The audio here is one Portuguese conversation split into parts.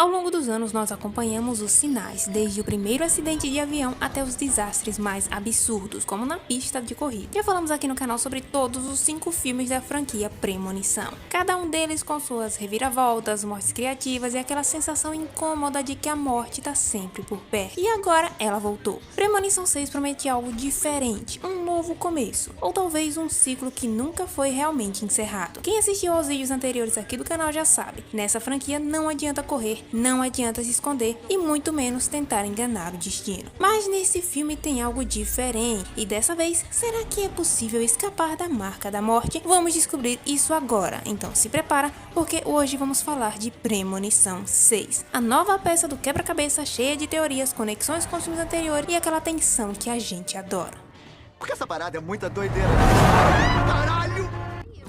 Ao longo dos anos, nós acompanhamos os sinais, desde o primeiro acidente de avião até os desastres mais absurdos, como na pista de corrida. Já falamos aqui no canal sobre todos os 5 filmes da franquia Premonição. Cada um deles com suas reviravoltas, mortes criativas e aquela sensação incômoda de que a morte está sempre por perto. E agora ela voltou. Premonição 6 promete algo diferente, um novo começo, ou talvez um ciclo que nunca foi realmente encerrado. Quem assistiu aos vídeos anteriores aqui do canal já sabe, nessa franquia não adianta correr, não adianta se esconder e muito menos tentar enganar o destino. Mas nesse filme tem algo diferente e dessa vez, será que é possível escapar da marca da morte? Vamos descobrir isso agora, então se prepara porque hoje vamos falar de Premonição 6, a nova peça do quebra-cabeça cheia de teorias, conexões com os filmes anteriores e aquela tensão que a gente adora. Porque essa parada é muita doideira. Caralho!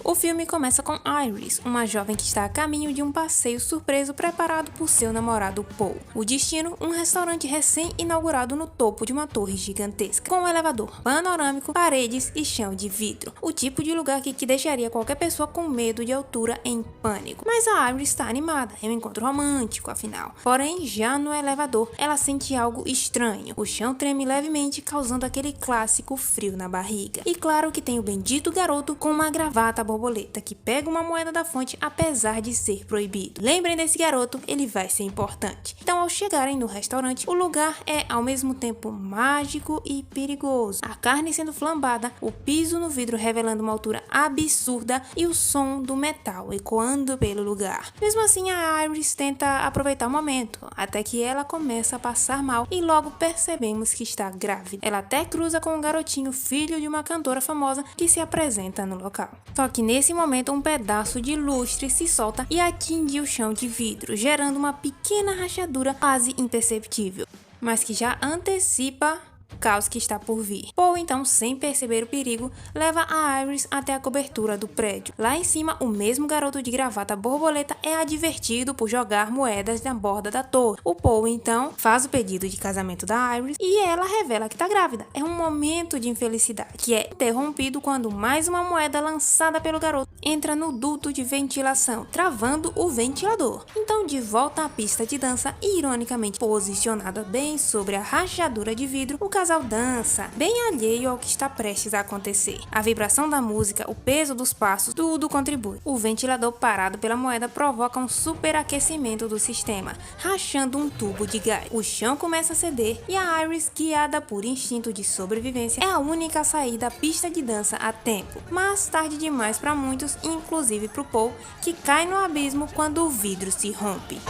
O filme começa com Iris, uma jovem que está a caminho de um passeio surpreso preparado por seu namorado Paul. O destino, um restaurante recém-inaugurado no topo de uma torre gigantesca, com um elevador panorâmico, paredes e chão de vidro. O tipo de lugar que deixaria qualquer pessoa com medo de altura em pânico. Mas a Iris está animada, é um encontro romântico, afinal. Porém, já no elevador, ela sente algo estranho. O chão treme levemente, causando aquele clássico frio na barriga. E claro que tem o bendito garoto com uma gravata borboleta que pega uma moeda da fonte apesar de ser proibido. Lembrem desse garoto, ele vai ser importante. Então, ao chegarem no restaurante, o lugar é ao mesmo tempo mágico e perigoso. A carne sendo flambada, o piso no vidro revelando uma altura absurda e o som do metal ecoando pelo lugar. Mesmo assim, a Iris tenta aproveitar o momento, até que ela começa a passar mal e logo percebemos que está grávida. Ela até cruza com um garotinho, filho de uma cantora famosa que se apresenta no local. Só que nesse momento um pedaço de lustre se solta e atinge o chão de vidro, gerando uma pequena rachadura quase imperceptível, mas que já antecipa o caos que está por vir. Paul, então, sem perceber o perigo, leva a Iris até a cobertura do prédio. Lá em cima, o mesmo garoto de gravata borboleta é advertido por jogar moedas na borda da torre. O Paul, então, faz o pedido de casamento da Iris e ela revela que está grávida. É um momento de infelicidade, que é interrompido quando mais uma moeda lançada pelo garoto entra no duto de ventilação, travando o ventilador. Então, de volta à pista de dança, ironicamente posicionada bem sobre a rachadura de vidro, o casal dança, bem alheio ao que está prestes a acontecer. A vibração da música, o peso dos passos, tudo contribui. O ventilador parado pela moeda provoca um superaquecimento do sistema, rachando um tubo de gás. O chão começa a ceder e a Iris, guiada por instinto de sobrevivência, é a única a sair da pista de dança a tempo. Mas tarde demais para muitos, inclusive para o Paul, que cai no abismo quando o vidro se rompe.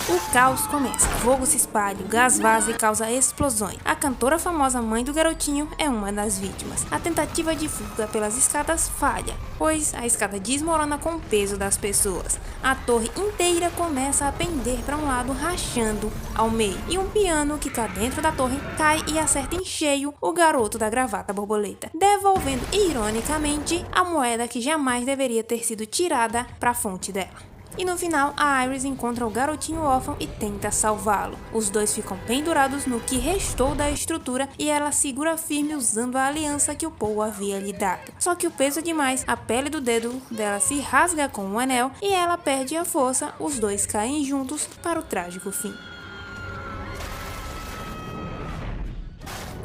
O caos começa, fogo se espalha, o gás vaza e causa explosões. A cantora famosa mãe do garotinho é uma das vítimas. A tentativa de fuga pelas escadas falha, pois a escada desmorona com o peso das pessoas. A torre inteira começa a pender para um lado, rachando ao meio. E um piano que está dentro da torre cai e acerta em cheio o garoto da gravata borboleta, devolvendo ironicamente a moeda que jamais deveria ter sido tirada para a fonte dela. E no final, a Iris encontra o garotinho órfão e tenta salvá-lo. Os dois ficam pendurados no que restou da estrutura e ela segura firme usando a aliança que o Paul havia lhe dado. Só que o peso é demais, a pele do dedo dela se rasga com o anel e ela perde a força, os dois caem juntos para o trágico fim.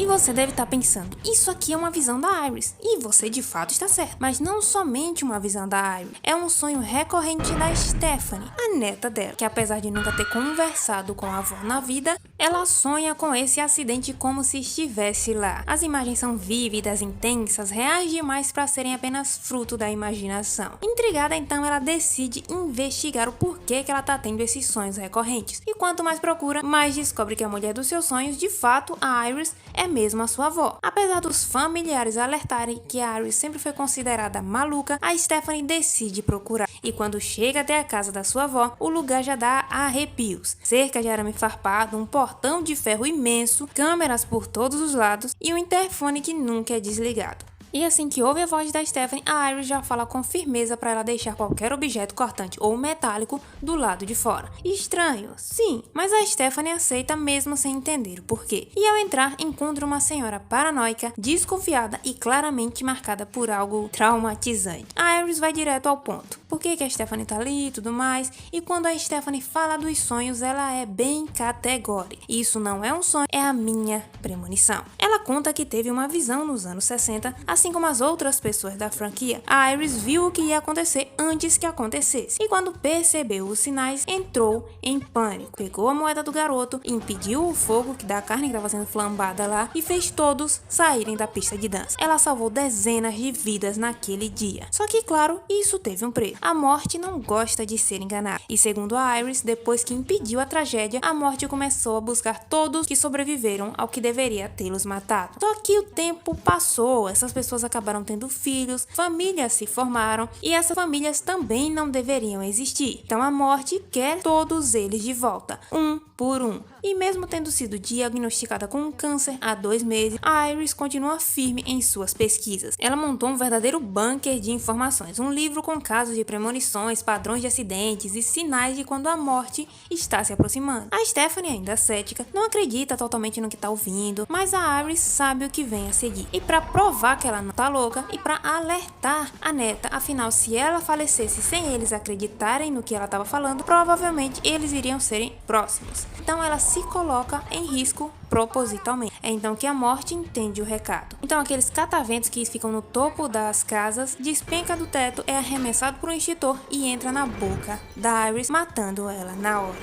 E você deve estar pensando, isso aqui é uma visão da Iris, e você de fato está certo. Mas não somente uma visão da Iris, é um sonho recorrente da Stephanie, a neta dela, que apesar de nunca ter conversado com a avó na vida, ela sonha com esse acidente como se estivesse lá. As imagens são vívidas, intensas, reais demais para serem apenas fruto da imaginação. Intrigada, então, ela decide investigar o porquê que ela está tendo esses sonhos recorrentes. E quanto mais procura, mais descobre que a mulher dos seus sonhos, de fato, a Iris, é mesmo a sua avó. Apesar dos familiares alertarem que a Iris sempre foi considerada maluca, a Stephanie decide procurar. E quando chega até a casa da sua avó, o lugar já dá arrepios. Cerca de arame farpado, um portão de ferro imenso, câmeras por todos os lados e um interfone que nunca é desligado. E assim que ouve a voz da Stephanie, a Iris já fala com firmeza para ela deixar qualquer objeto cortante ou metálico do lado de fora. Estranho, sim, mas a Stephanie aceita mesmo sem entender o porquê. E ao entrar, encontra uma senhora paranoica, desconfiada e claramente marcada por algo traumatizante. A Iris vai direto ao ponto. Por que a Stephanie tá ali e tudo mais? E quando a Stephanie fala dos sonhos, ela é bem categórica. Isso não é um sonho, é a minha premonição. Ela conta que teve uma visão nos anos 60, assim como as outras pessoas da franquia. A Iris viu o que ia acontecer antes que acontecesse. E quando percebeu os sinais, entrou em pânico. Pegou a moeda do garoto, impediu o fogo que da carne que estava sendo flambada lá e fez todos saírem da pista de dança. Ela salvou dezenas de vidas naquele dia. Só que, claro, isso teve um preço. A morte não gosta de ser enganada. E segundo a Iris, depois que impediu a tragédia, a morte começou a buscar todos que sobreviveram ao que deveria tê-los matado. Só que o tempo passou, essas pessoas acabaram tendo filhos, famílias se formaram e essas famílias também não deveriam existir. Então a morte quer todos eles de volta, um por um. E mesmo tendo sido diagnosticada com um câncer há 2 meses, a Iris continua firme em suas pesquisas. Ela montou um verdadeiro bunker de informações, um livro com casos de premonições, padrões de acidentes e sinais de quando a morte está se aproximando. A Stephanie, ainda cética, não acredita totalmente no que está ouvindo, mas a Iris sabe o que vem a seguir. E para provar que ela não tá louca e para alertar a neta, afinal, se ela falecesse sem eles acreditarem no que ela estava falando, provavelmente eles iriam serem próximos. Então ela se coloca em risco propositalmente. É então que a morte entende o recado. Então aqueles cataventos que ficam no topo das casas despenca do teto, é arremessado por um extintor e entra na boca da Iris, matando ela na hora.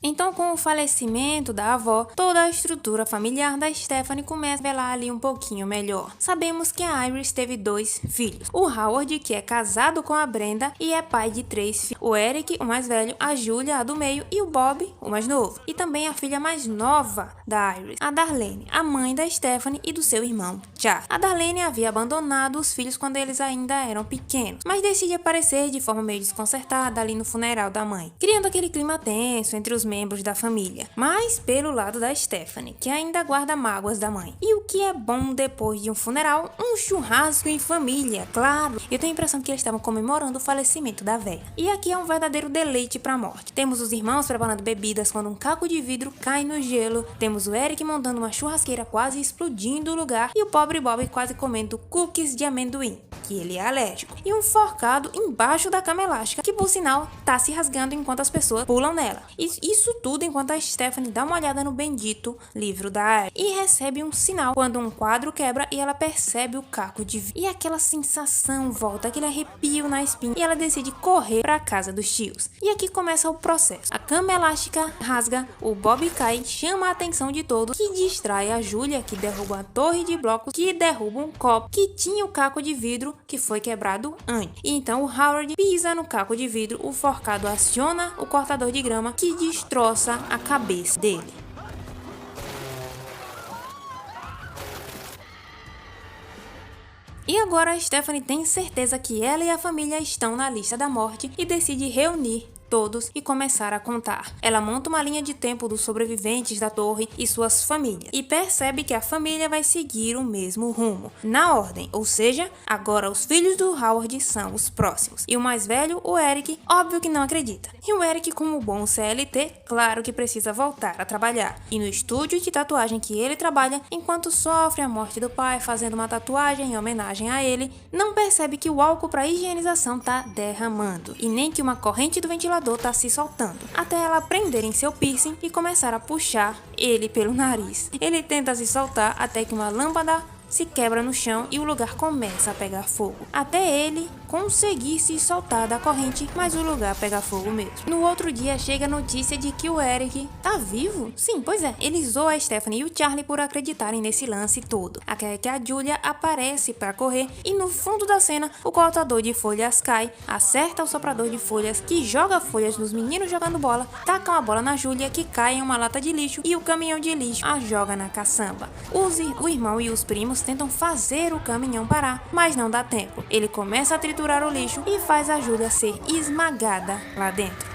Então, com o falecimento da avó, toda a estrutura familiar da Stephanie começa a velar ali um pouquinho melhor. Sabemos que a Iris teve 2 filhos. O Howard, que é casado com a Brenda e é pai de 3 filhos. O Eric, o mais velho, a Julia, a do meio, e o Bob, o mais novo. E também a filha mais nova da Iris, a Darlene, a mãe da Stephanie e do seu irmão, Charles. A Darlene havia abandonado os filhos quando eles ainda eram pequenos, mas decide aparecer de forma meio desconcertada ali no funeral da mãe, criando aquele clima tenso entre os membros da família, mas pelo lado da Stephanie, que ainda guarda mágoas da mãe. E o que é bom depois de um funeral? Um churrasco em família, claro. Eu tenho a impressão que eles estavam comemorando o falecimento da velha. E aqui é um verdadeiro deleite pra morte. Temos os irmãos preparando bebidas quando um caco de vidro cai no gelo, temos o Eric montando uma churrasqueira quase explodindo o lugar e o pobre Bob quase comendo cookies de amendoim, que ele é alérgico, e um forcado embaixo da cama elástica, que por sinal tá se rasgando enquanto as pessoas pulam nela. Isso tudo enquanto a Stephanie dá uma olhada no bendito livro da Iris e recebe um sinal quando um quadro quebra e ela percebe o caco de vidro. E aquela sensação volta, aquele arrepio na espinha, e ela decide correr para a casa dos tios. E aqui começa o processo. A cama elástica rasga, o Bob cai, chama a atenção de todos, que distrai a Julia, que derruba a torre de blocos, que derruba um copo que tinha o caco de vidro que foi quebrado antes. E então o Howard pisa no caco de vidro, o forcado aciona o cortador de grama, que destroça a cabeça dele. E agora a Stephanie tem certeza que ela e a família estão na lista da morte e decide reunir todos e começar a contar. Ela monta uma linha de tempo dos sobreviventes da torre e suas famílias e percebe que a família vai seguir o mesmo rumo, na ordem, ou seja, agora os filhos do Howard são os próximos. E o mais velho, o Eric, óbvio que não acredita. E o Eric, como bom CLT, claro que precisa voltar a trabalhar. E no estúdio de tatuagem que ele trabalha, enquanto sofre a morte do pai fazendo uma tatuagem em homenagem a ele, não percebe que o álcool para higienização tá derramando e nem que uma corrente do ventilador tá se soltando, até ela prender em seu piercing e começar a puxar ele pelo nariz. Ele tenta se soltar até que uma lâmpada se quebra no chão e o lugar começa a pegar fogo, até ele conseguir se soltar da corrente, mas o lugar pega fogo mesmo. No outro dia chega a notícia de que o Eric tá vivo. Sim, pois é, ele zoa a Stephanie e o Charlie por acreditarem nesse lance todo, até que a Julia aparece para correr e no fundo da cena o cortador de folhas cai, acerta o soprador de folhas, que joga folhas nos meninos jogando bola, taca uma bola na Julia, que cai em uma lata de lixo, e o caminhão de lixo a joga na caçamba. O irmão e os primos tentam fazer o caminhão parar, mas não dá tempo. Ele começa a triturar o lixo e faz a Julia ser esmagada lá dentro.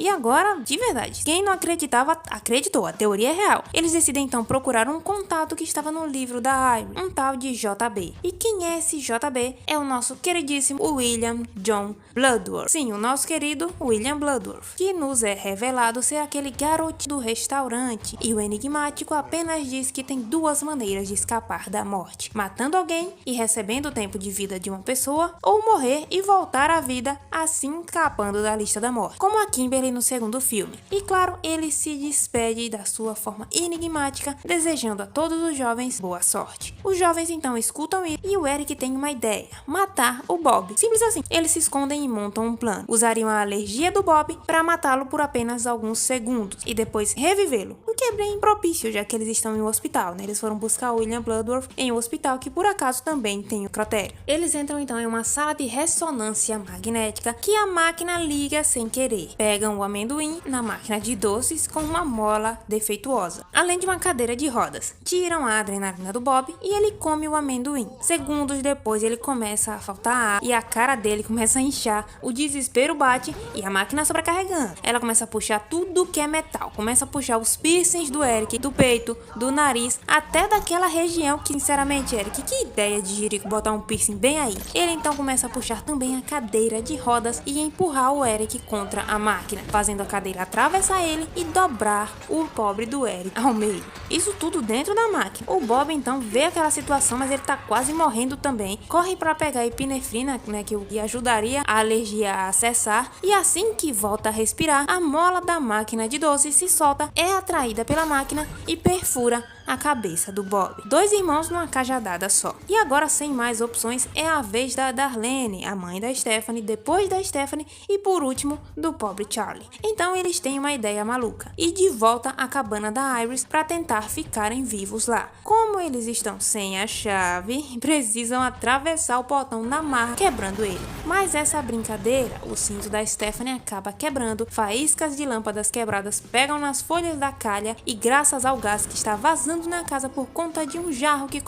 E agora, de verdade, quem não acreditava, acreditou, a teoria é real. Eles decidem então procurar um contato que estava no livro da Iris, um tal de JB. E quem é esse JB? É o nosso queridíssimo William John Bloodworth. Sim, o nosso querido William Bloodworth, que nos é revelado ser aquele garotinho do restaurante. E o enigmático apenas diz que tem duas maneiras de escapar da morte: matando alguém e recebendo o tempo de vida de uma pessoa, ou morrer e voltar à vida, assim escapando da lista da morte, como a Kimberly no segundo filme. E claro, ele se despede da sua forma enigmática, desejando a todos os jovens boa sorte. Os jovens então escutam isso e o Eric tem uma ideia: matar o Bob. Simples assim. Eles se escondem e montam um plano. Usariam a alergia do Bob para matá-lo por apenas alguns segundos e depois revivê-lo, o que é bem propício, já que eles estão em um hospital, né? Eles foram buscar o William Bloodworth em um hospital que por acaso também tem o crotério. Eles entram então em uma sala de ressonância magnética que a máquina liga sem querer. Pegam o amendoim na máquina de doces com uma mola defeituosa, além de uma cadeira de rodas. Tiram a adrenalina do Bob e ele come o amendoim. Segundos depois ele começa a faltar ar e a cara dele começa a inchar, o desespero bate e a máquina sobrecarregando. Ela começa a puxar tudo que é metal, começa a puxar os piercings do Eric, do peito, do nariz, até daquela região que, sinceramente, Eric, que ideia de Jerico botar um piercing bem aí. Ele então começa a puxar também a cadeira de rodas e empurrar o Eric contra a máquina, fazendo a cadeira atravessar ele e dobrar o pobre do Eric ao meio. Isso tudo dentro da máquina. O Bob então vê aquela situação, mas ele tá quase morrendo também. Corre para pegar a epinefrina, né, que ajudaria a alergia a cessar, e assim que volta a respirar, a mola da máquina de doces se solta, é atraída pela máquina e perfura a cabeça do Bob. Dois irmãos numa cajadada só. E agora, sem mais opções, é a vez da Darlene, a mãe da Stephanie, depois da Stephanie e por último do pobre Charlie. Então eles têm uma ideia maluca e de volta à cabana da Iris para tentar ficarem vivos lá. Como eles estão sem a chave, precisam atravessar o portão da marra, quebrando ele. Mas essa brincadeira, o cinto da Stephanie acaba quebrando, faíscas de lâmpadas quebradas pegam nas folhas da calha e graças ao gás que está vazando na casa por conta de um jarro que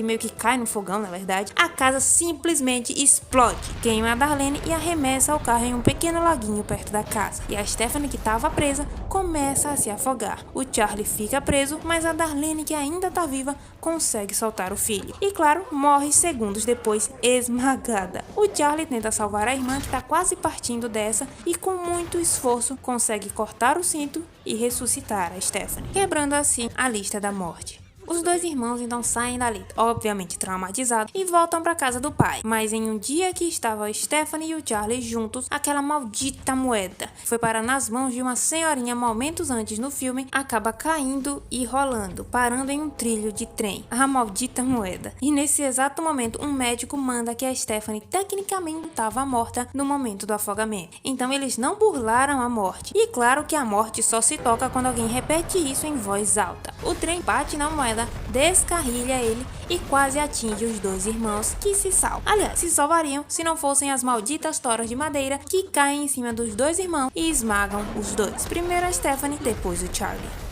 meio que cai no fogão, na verdade, a casa simplesmente explode, queima a Darlene e arremessa o carro em um pequeno laguinho perto da casa. E a Stephanie, que estava presa, começa a se afogar. O Charlie fica preso, mas a Darlene, que ainda está viva, consegue soltar o filho. E claro, morre segundos depois, esmagada. O Charlie tenta salvar a irmã, que está quase partindo dessa, e com muito esforço consegue cortar o cinto e ressuscitar a Stephanie, quebrando assim a lista da morte. Os dois irmãos então saem dali, obviamente traumatizados, e voltam para casa do pai. Mas em um dia que estavam a Stephanie e o Charlie juntos, aquela maldita moeda foi parar nas mãos de uma senhorinha momentos antes no filme, acaba caindo e rolando, parando em um trilho de trem. A maldita moeda. E nesse exato momento, um médico manda que a Stephanie tecnicamente estava morta no momento do afogamento. Então eles não burlaram a morte. E claro que a morte só se toca quando alguém repete isso em voz alta. O trem bate na moeda, descarrilha ele e quase atinge os dois irmãos, que se salvam. Aliás, se salvariam se não fossem as malditas toras de madeira que caem em cima dos dois irmãos e esmagam os dois. Primeiro a Stephanie, depois o Charlie.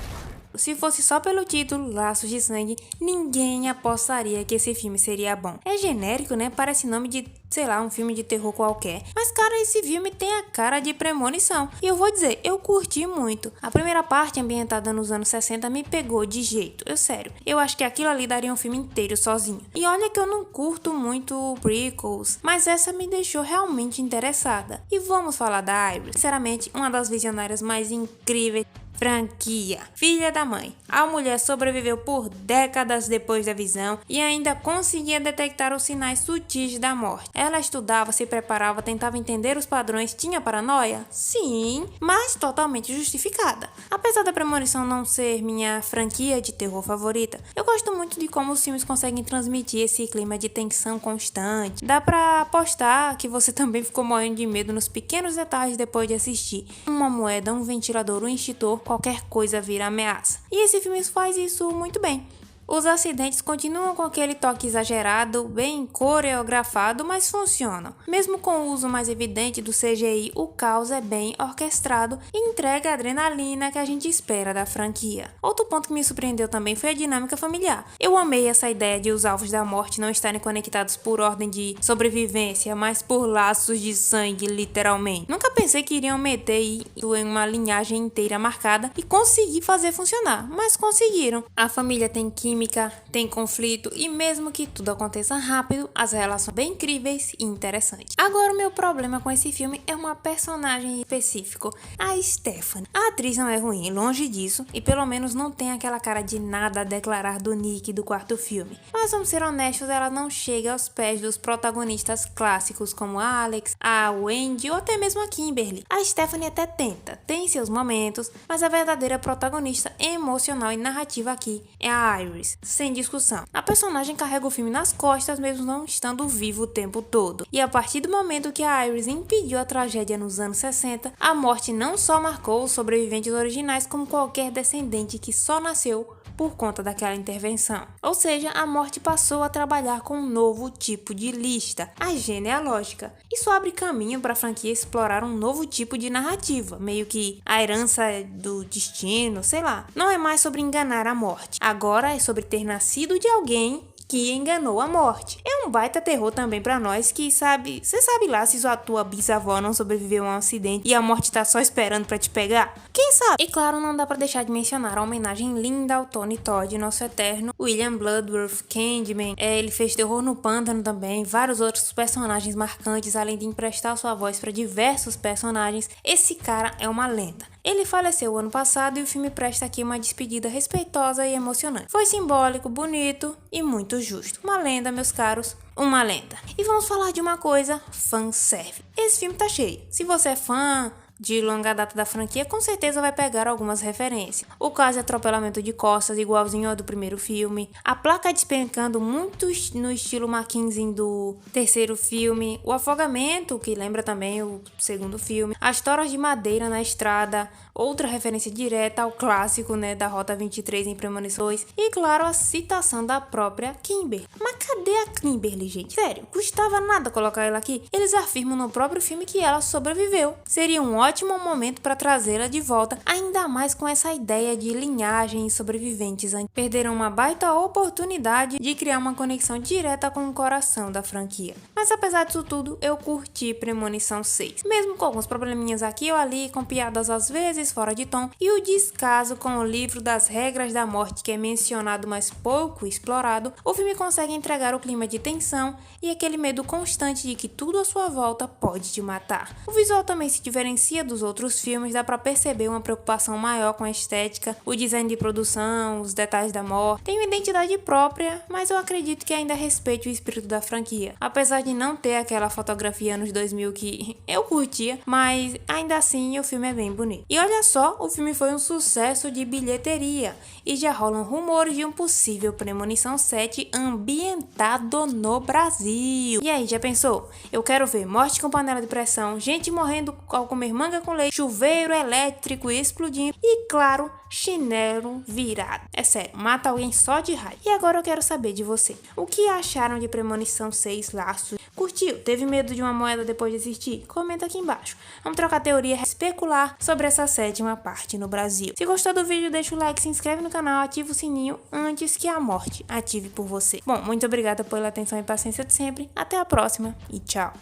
Se fosse só pelo título, Laços de Sangue, ninguém apostaria que esse filme seria bom. É genérico, né? Parece nome de, sei lá, um filme de terror qualquer. Mas, cara, esse filme tem a cara de premonição. E eu vou dizer, eu curti muito. A primeira parte, ambientada nos anos 60, me pegou de jeito. Sério. Eu acho que aquilo ali daria um filme inteiro sozinho. E olha que eu não curto muito prequels, mas essa me deixou realmente interessada. E vamos falar da Iris. Sinceramente, uma das visionárias mais incríveis franquia. Filha da mãe. A mulher sobreviveu por décadas depois da visão e ainda conseguia detectar os sinais sutis da morte. Ela estudava, se preparava, tentava entender os padrões. Tinha paranoia? Sim, mas totalmente justificada. Apesar da premonição não ser minha franquia de terror favorita, eu gosto muito de como os filmes conseguem transmitir esse clima de tensão constante. Dá pra apostar que você também ficou morrendo de medo nos pequenos detalhes depois de assistir. Uma moeda, um ventilador, um extintor, qualquer coisa vira ameaça. E esse filme faz isso muito bem. Os acidentes continuam com aquele toque exagerado, bem coreografado, mas funcionam. Mesmo com o uso mais evidente do CGI, o caos é bem orquestrado e entrega a adrenalina que a gente espera da franquia. Outro ponto que me surpreendeu também foi a dinâmica familiar. Eu amei essa ideia de os alvos da morte não estarem conectados por ordem de sobrevivência, mas por laços de sangue, literalmente. Nunca pensei que iriam meter isso em uma linhagem inteira marcada e conseguir fazer funcionar, mas conseguiram. A família tem química, tem conflito e mesmo que tudo aconteça rápido, as relações são bem incríveis e interessantes. Agora o meu problema com esse filme é uma personagem específica, a Stephanie. A atriz não é ruim, longe disso, e pelo menos não tem aquela cara de nada a declarar do Nick do quarto filme. Mas vamos ser honestos, ela não chega aos pés dos protagonistas clássicos como a Alex, a Wendy ou até mesmo a Kimberly. A Stephanie até tenta, tem seus momentos, mas a verdadeira protagonista emocional e narrativa aqui é a Iris, sem discussão. A personagem carrega o filme nas costas mesmo não estando vivo o tempo todo. E a partir do momento que a Iris impediu a tragédia nos anos 60, a morte não só marcou os sobreviventes originais como qualquer descendente que só nasceu por conta daquela intervenção. Ou seja, a morte passou a trabalhar com um novo tipo de lista, a genealógica. Isso abre caminho para a franquia explorar um novo tipo de narrativa, meio que a herança do destino, sei lá. Não é mais sobre enganar a morte, agora é sobre ter nascido de alguém que enganou a morte. É um baita terror também pra nós que sabe... Você sabe lá se sua tua bisavó não sobreviveu a um acidente e a morte tá só esperando pra te pegar? Quem sabe? E claro, não dá pra deixar de mencionar a homenagem linda ao Tony Todd, nosso eterno William Bloodworth, Candyman. Ele fez Terror no Pântano também, vários outros personagens marcantes, além de emprestar sua voz pra diversos personagens. Esse cara é uma lenda. Ele faleceu ano passado e o filme presta aqui uma despedida respeitosa e emocionante. Foi simbólico, bonito e muito justo. Uma lenda, meus caros, uma lenda. E vamos falar de uma coisa, fanservice. Esse filme tá cheio. Se você é fã de longa data da franquia, com certeza vai pegar algumas referências. O caso de atropelamento de costas, igualzinho ao do primeiro filme. A placa despencando muito no estilo Mackenzie do terceiro filme. O afogamento, que lembra também o segundo filme. As toras de madeira na estrada. Outra referência direta ao clássico, da Rota 23 em Premonição 2. E claro, a citação da própria Kimberly. Mas cadê a Kimberly, gente? Sério, custava nada colocar ela aqui. Eles afirmam no próprio filme que ela sobreviveu. Seria um ótimo momento para trazê-la de volta, ainda mais com essa ideia de linhagem e sobreviventes. Perderam uma baita oportunidade de criar uma conexão direta com o coração da franquia. Mas apesar disso tudo, eu curti Premonição 6. Mesmo com alguns probleminhas aqui ou ali, com piadas às vezes fora de tom, e o descaso com o livro das regras da morte que é mencionado mas pouco explorado, o filme consegue entregar o clima de tensão e aquele medo constante de que tudo à sua volta pode te matar. O visual também se diferencia dos outros filmes, dá pra perceber uma preocupação maior com a estética, o design de produção, os detalhes da morte. Tem uma identidade própria, mas eu acredito que ainda respeite o espírito da franquia. Apesar de não ter aquela fotografia anos 2000 que eu curtia, mas ainda assim o filme é bem bonito. E olha só, o filme foi um sucesso de bilheteria e já rolam rumores de um possível Premonição 7 ambientado no Brasil. E aí, já pensou? Eu quero ver morte com panela de pressão, gente morrendo ao comer manga com leite, chuveiro elétrico explodindo e, claro, chinelo virado. É sério, mata alguém só de raiva. E agora eu quero saber de você. O que acharam de Premonição 6 Laços? Curtiu? Teve medo de uma moeda depois de assistir? Comenta aqui embaixo. Vamos trocar teoria e especular sobre essa sétima parte no Brasil. Se gostou do vídeo, deixa o like, se inscreve no canal, ativa o sininho antes que a morte ative por você. Bom, muito obrigada pela atenção e paciência de sempre. Até a próxima e tchau.